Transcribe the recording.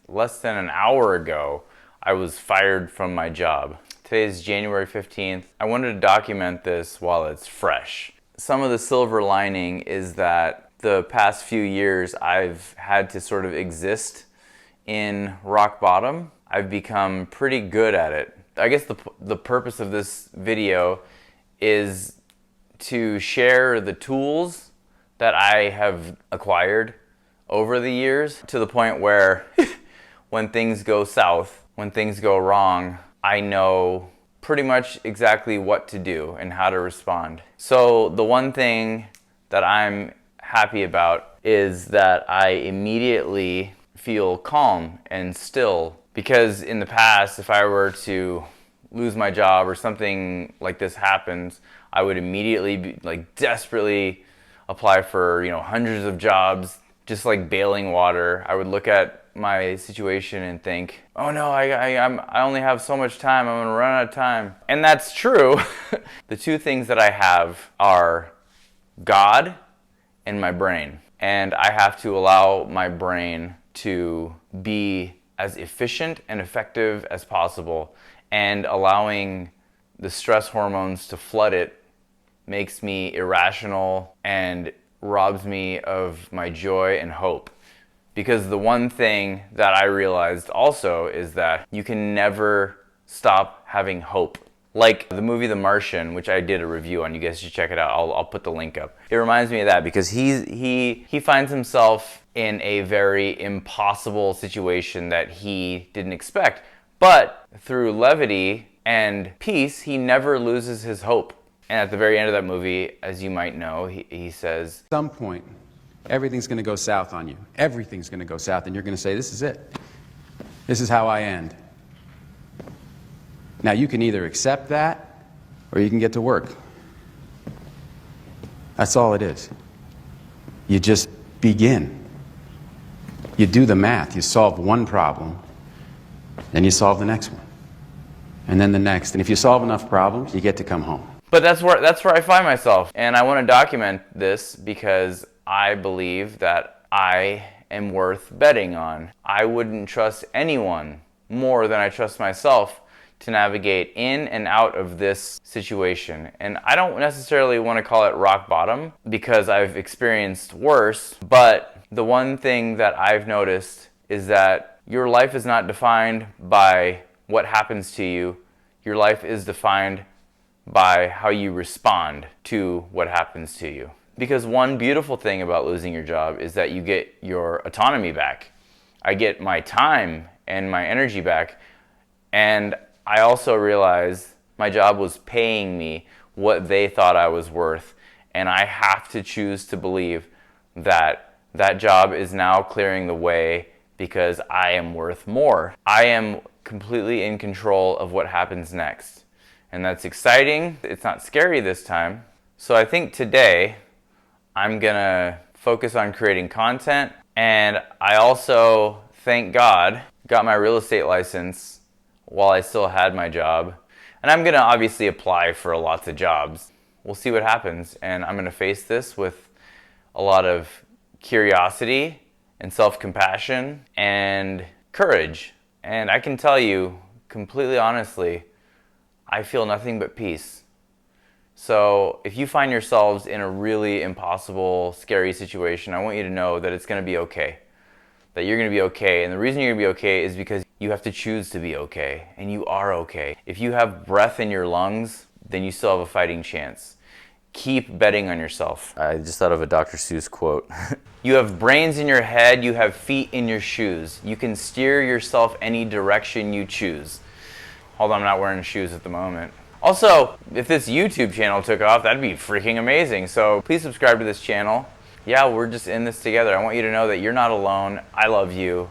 less than an hour ago, I was fired from my job. Today is January 15th. I wanted to document this while it's fresh. Some of the silver lining is that the past few years I've had to sort of exist in rock bottom. I've become pretty good at it. I guess the purpose of this video is to share the tools that I have acquired over the years, to the point where when things go south, when things go wrong, I know pretty much exactly what to do and how to respond. So the one thing that I'm happy about is that I immediately feel calm and still, because in the past, if I were to lose my job or something like this happens, I would immediately be desperately apply for hundreds of jobs, just like bailing water. I would look at my situation and think, oh no, I only have so much time, I'm gonna run out of time. And that's true. The two things that I have are God and my brain. And I have to allow my brain to be as efficient and effective as possible. And allowing the stress hormones to flood it makes me irrational and robs me of my joy and hope. Because the one thing that I realized also is that you can never stop having hope. Like the movie The Martian, which I did a review on, you guys should check it out. I'll put the link up. It reminds me of that because he finds himself in a very impossible situation that he didn't expect. But through levity and peace, he never loses his hope. And at the very end of that movie, as you might know, he says, at some point, everything's going to go south on you. Everything's going to go south, and you're going to say, this is it. This is how I end. Now, you can either accept that, or you can get to work. That's all it is. You just begin. You do the math. You solve one problem, then you solve the next one, and then the next. And if you solve enough problems, you get to come home. But that's where I find myself. And I want to document this because I believe that I am worth betting on. I wouldn't trust anyone more than I trust myself to navigate in and out of this situation. And I don't necessarily want to call it rock bottom because I've experienced worse, but the one thing that I've noticed is that your life is not defined by what happens to you. Your life is defined by how you respond to what happens to you. Because one beautiful thing about losing your job is that you get your autonomy back. I get my time and my energy back. And I also realized my job was paying me what they thought I was worth. And I have to choose to believe that that job is now clearing the way because I am worth more. I am completely in control of what happens next. And that's exciting. It's not scary this time. So I think today I'm gonna focus on creating content. And I also, thank God, got my real estate license while I still had my job. And I'm gonna obviously apply for lots of jobs. We'll see what happens. And I'm gonna face this with a lot of curiosity and self-compassion and courage. And I can tell you completely honestly, I feel nothing but peace. So if you find yourselves in a really impossible, scary situation, I want you to know that it's going to be okay. That you're going to be okay. And the reason you're going to be okay is because you have to choose to be okay. And you are okay. If you have breath in your lungs, then you still have a fighting chance. Keep betting on yourself. I just thought of a Dr. Seuss quote. You have brains in your head, you have feet in your shoes. You can steer yourself any direction you choose. Although I'm not wearing shoes at the moment. Also, if this YouTube channel took off, that'd be freaking amazing. So please subscribe to this channel. Yeah, we're just in this together. I want you to know that you're not alone. I love you.